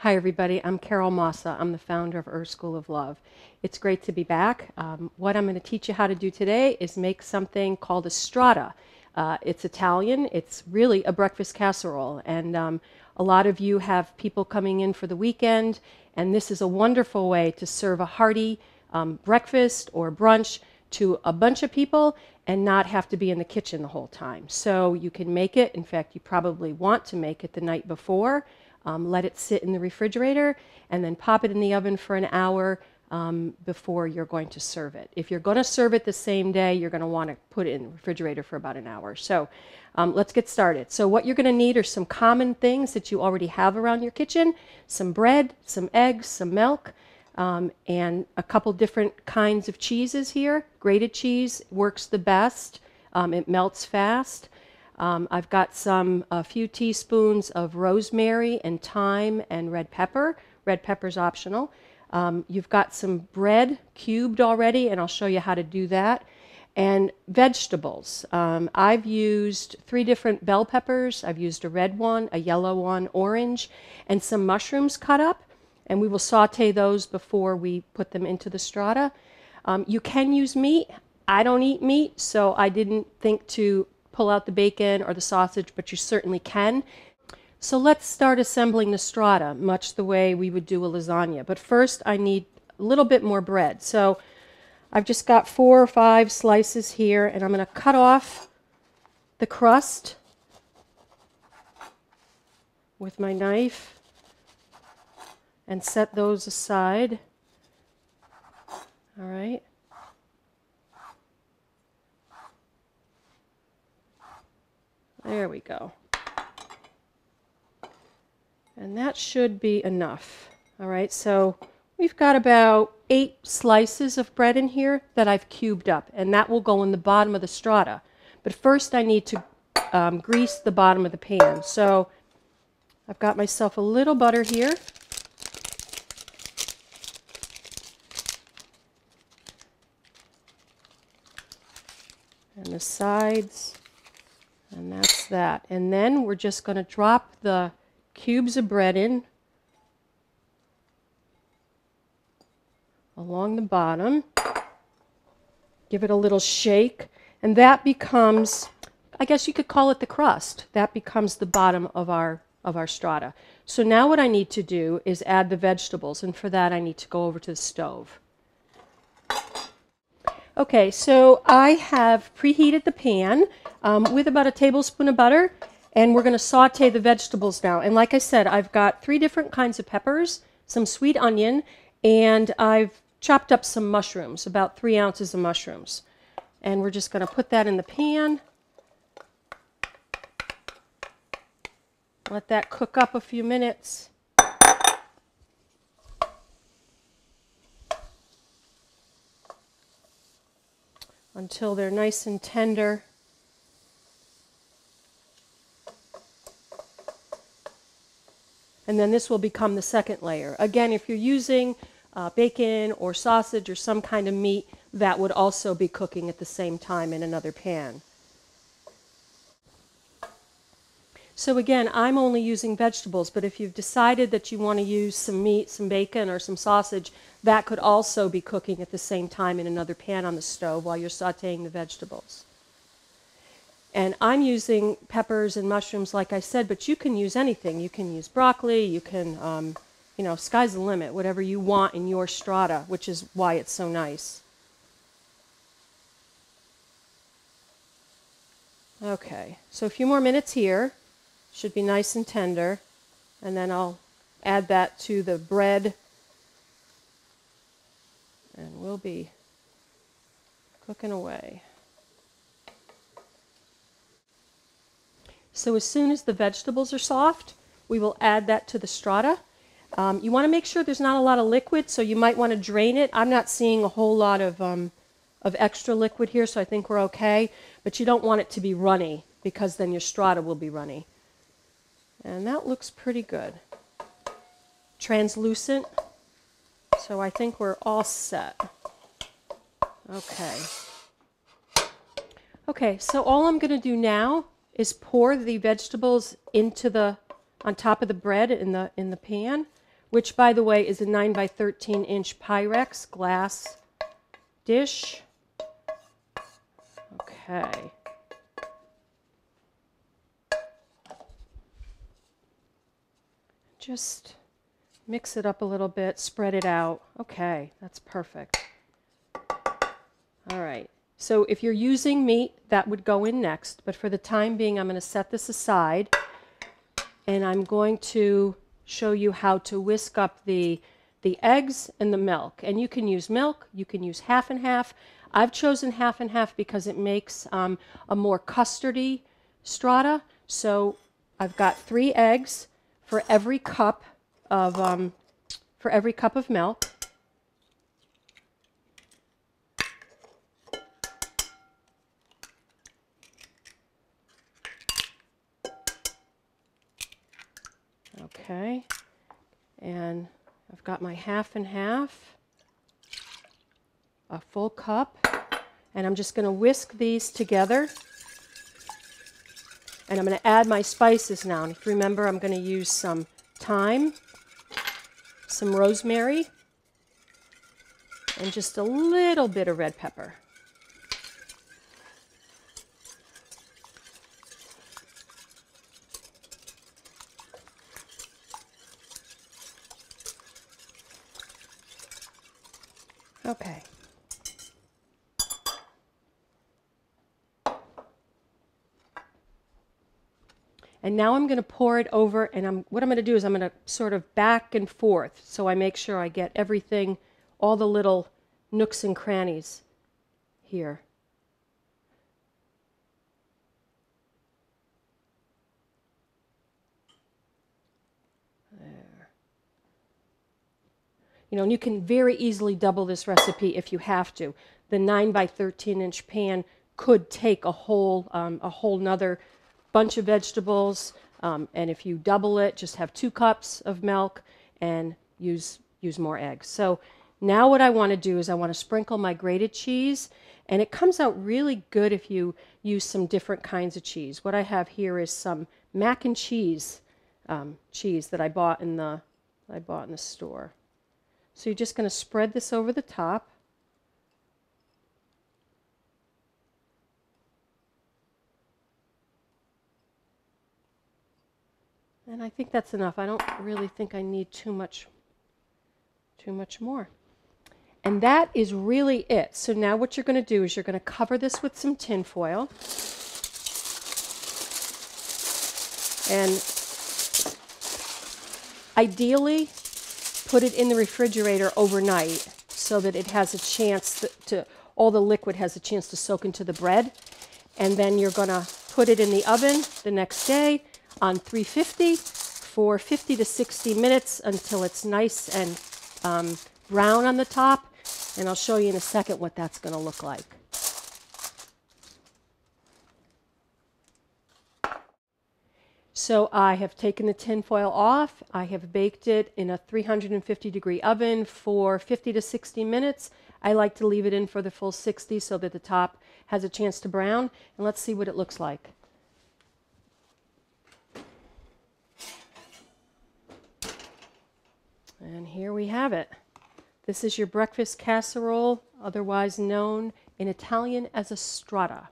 Hi everybody, I'm Carol Massa. I'm the founder of School of Love. It's great to be back. What I'm going to teach you how to do today is make something called a Stratta. It's Italian. It's really a breakfast casserole, and a lot of you have people coming in for the weekend, and this is a wonderful way to serve a hearty breakfast or brunch to a bunch of people and not have to be in the kitchen the whole time. So you can make it. In fact, you probably want to make it the night before. Let it sit in the refrigerator and then pop it in the oven for an hour before you're going to serve it. If you're going to serve it the same day, you're going to want to put it in the refrigerator for about an hour. So let's get started. So what you're going to need are some common things that you already have around your kitchen: some bread, some eggs, some milk, and a couple different kinds of cheeses here. Grated cheese works the best. It melts fast. I've got a few teaspoons of rosemary and thyme and red pepper. Red pepper's optional. You've got some bread cubed already, and I'll show you how to do that. And vegetables. I've used 3 different bell peppers. I've used a red one, a yellow one, orange, and some mushrooms cut up. And we will saute those before we put them into the strata. You can use meat. I don't eat meat, so I didn't think to pull out the bacon or the sausage, but you certainly can. So let's start assembling the strata, much the way we would do a lasagna. But first I need a little bit more bread. So I've just got 4 or 5 slices here, and I'm going to cut off the crust with my knife and set those aside. All right. There we go. And that should be enough. All right, so we've got about 8 slices of bread in here that I've cubed up, and that will go in the bottom of the strata. But first I need to grease the bottom of the pan. So I've got myself a little butter here. And the sides. And that's that. And then we're just going to drop the cubes of bread in along the bottom. Give it a little shake. And that becomes, I guess you could call it the crust. That becomes the bottom of our strata. So now what I need to do is add the vegetables. And for that I need to go over to the stove. Okay, so I have preheated the pan with about a tablespoon of butter, and we're going to saute the vegetables now. And like I said, I've got 3 different kinds of peppers, some sweet onion, and I've chopped up some mushrooms, about 3 ounces of mushrooms. And we're just going to put that in the pan. Let that cook up a few minutes. Until they're nice and tender. And then this will become the second layer. Again, if you're using bacon or sausage or some kind of meat, that would also be cooking at the same time in another pan. So again, I'm only using vegetables, but if you've decided that you want to use some meat, some bacon, or some sausage, that could also be cooking at the same time in another pan on the stove while you're sauteing the vegetables. And I'm using peppers and mushrooms, like I said, but you can use anything. You can use broccoli, you can, you know, sky's the limit, whatever you want in your strata, which is why it's so nice. Okay, so a few more minutes here. Should be nice and tender. And then I'll add that to the bread. And we'll be cooking away. So as soon as the vegetables are soft, we will add that to the strata. You want to make sure there's not a lot of liquid, so you might want to drain it. I'm not seeing a whole lot of extra liquid here, so I think we're okay. But you don't want it to be runny, because then your strata will be runny. And that looks pretty good. Translucent. So I think we're all set. Okay. Okay, so all I'm going to do now is pour the vegetables into on top of the bread in the pan. which, by the way, is a 9 by 13 inch Pyrex glass dish. Okay. Just mix it up a little bit, spread it out. Okay, that's perfect. All right. So if you're using meat, that would go in next. But for the time being, I'm going to set this aside. And I'm going to show you how to whisk up the eggs and the milk. And you can use milk. You can use half and half. I've chosen half and half because it makes a more custardy strata. So I've got 3 eggs for every cup of milk. Okay, and I've got my half and half, a full cup, and I'm just going to whisk these together. And I'm going to add my spices now. And if you remember, I'm going to use some thyme, some rosemary, and just a little bit of red pepper. Okay. And now I'm going to pour it over, and what I'm going to do is I'm going to sort of back and forth so I make sure I get everything, all the little nooks and crannies here. There. You know, and you can very easily double this recipe if you have to. The 9 by 13 inch pan could take a whole nother bunch of vegetables, and if you double it, just have 2 cups of milk and use more eggs. So now what I want to do is I want to sprinkle my grated cheese, and it comes out really good if you use some different kinds of cheese. What I have here is some mac and cheese cheese that I bought in the store. So you're just going to spread this over the top. And I think that's enough. I don't really think I need too much more. And that is really it. So now what you're going to do is you're going to cover this with some tin foil. And ideally, put it in the refrigerator overnight so that it has a chance all the liquid has a chance to soak into the bread. And then you're going to put it in the oven the next day on 350 for 50 to 60 minutes until it's nice and brown on the top. And I'll show you in a second what that's going to look like. So I have taken the tin foil off. I have baked it in a 350-degree oven for 50 to 60 minutes. I like to leave it in for the full 60 so that the top has a chance to brown. And let's see what it looks like. And here we have it. This is your breakfast casserole, otherwise known in Italian as a strata.